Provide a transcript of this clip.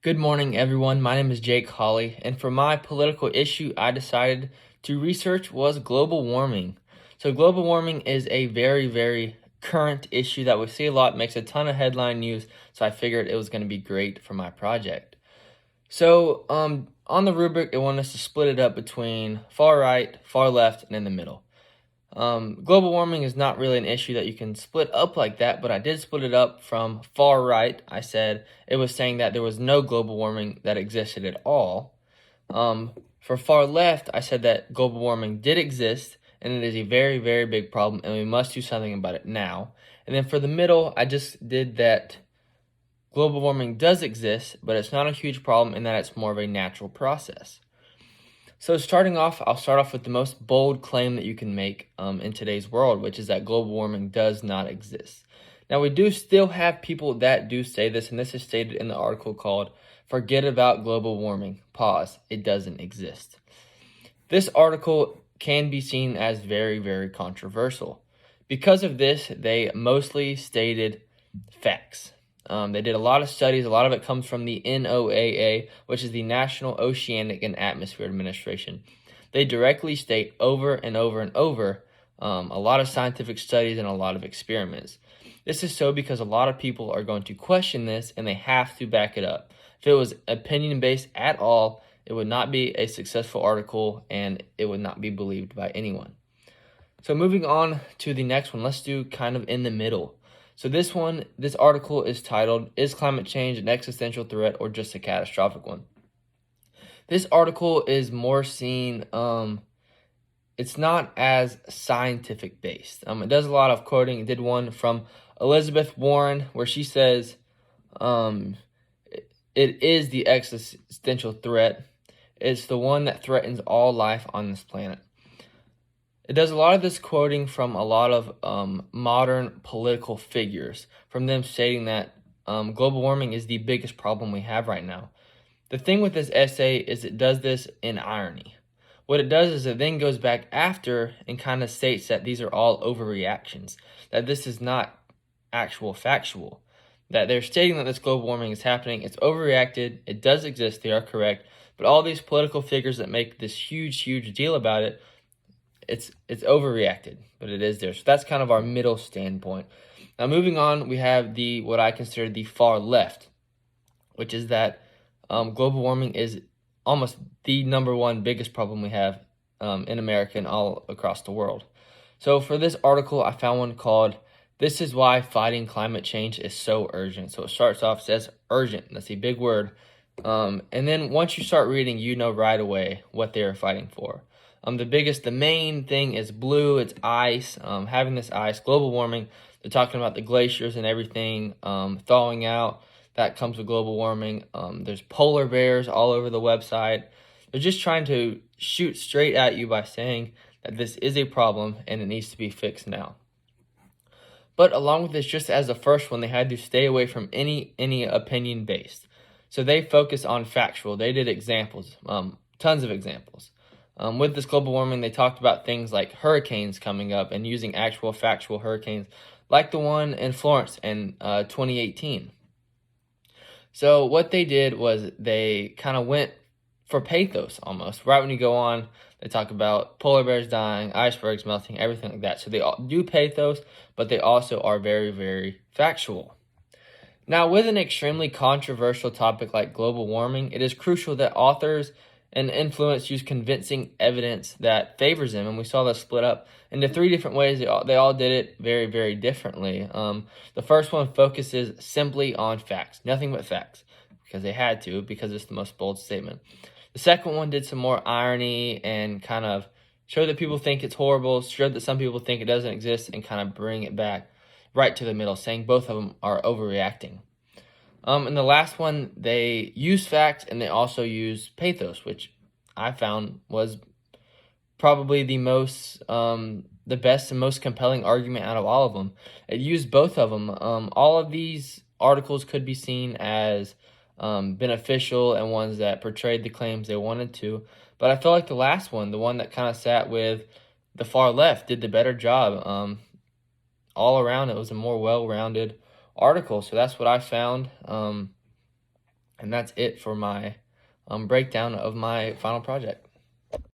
Good morning, everyone. My name is Jake Hawley, and for my political issue, I decided to research was global warming. So, global warming is a very current issue that we see a lot, makes a ton of headline news. So, I figured it was going to be great for my project. So, on the rubric, it wanted us to split it up between far right, far left, and in the middle. Global warming is not really an issue that you can split up like that, but I did split it up from far right. I said it was saying that there was no global warming that existed at all. For far left, I said that global warming did exist and it is a very big problem and we must do something about it now. And then for the middle, I just did that global warming does exist, but it's not a huge problem in that it's more of a natural process. So starting off, I'll start off with the most bold claim that you can make in today's world, which is that global warming does not exist. Now, we do still have people that do say this, and this is stated in the article called Forget About Global Warming, Pause, It Doesn't Exist. This article can be seen as very controversial. Because of this, they mostly stated facts. They did a lot of studies. A lot of it comes from the NOAA, which is the National Oceanic and Atmosphere Administration. They directly state over and over a lot of scientific studies and a lot of experiments. This is so because a lot of people are going to question this and they have to back it up. If it was opinion-based at all, it would not be a successful article and it would not be believed by anyone. So moving on to the next one, let's do kind of in the middle. So this article is titled, Is Climate Change an Existential Threat or Just a Catastrophic One? This article is more seen, it's not as scientific based. It does a lot of quoting. It did one from Elizabeth Warren where she says, it is the existential threat. It's the one that threatens all life on this planet. It does a lot of this quoting from a lot of modern political figures, from them stating that global warming is the biggest problem we have right now. The thing with this essay is it does this in irony. What it does is it then goes back after and kind of states that these are all overreactions, that this is not actual factual, that they're stating that this global warming is happening, it's overreacted, it does exist, they are correct, but all these political figures that make this huge deal about it, it's overreacted, but it is there. So that's kind of our middle standpoint. Now moving on, we have what I consider the far left, which is that global warming is almost the number one biggest problem we have in America and all across the world. So for this article, I found one called This is Why Fighting Climate Change is So Urgent. So it starts off, says urgent. That's a big word. And then once you start reading, you know right away what they are fighting for. The main thing is blue. It's ice. Having this ice, global warming. They're talking about the glaciers and everything thawing out. That comes with global warming. There's polar bears all over the website. They're just trying to shoot straight at you by saying that this is a problem and it needs to be fixed now. But along with this, just as the first one, they had to stay away from any opinion based. So they focus on factual. They did examples, tons of examples. With this global warming, they talked about things like hurricanes coming up and using actual factual hurricanes like the one in Florence in 2018. So what they did was they kind of went for pathos almost. Right when you go on, they talk about polar bears dying, icebergs melting, everything like that. So they do pathos, but they also are very factual. Now, with an extremely controversial topic like global warming, it is crucial that authors and influence use convincing evidence that favors them. And we saw that split up into three different ways. They all did it very differently. The first one focuses simply on facts, nothing but facts, because they had to, because it's the most bold statement. The second one did some more irony and kind of show that people think it's horrible, show that some people think it doesn't exist, and kind of bring it back right to the middle, saying both of them are overreacting. And the last one, they use facts and they also use pathos, which I found was probably the best and most compelling argument out of all of them. It used both of them. All of these articles could be seen as beneficial and ones that portrayed the claims they wanted to. But I feel like the last one, the one that kind of sat with the far left, did the better job. All around, it was a more well-rounded article. So that's what I found. And that's it for my breakdown of my final project.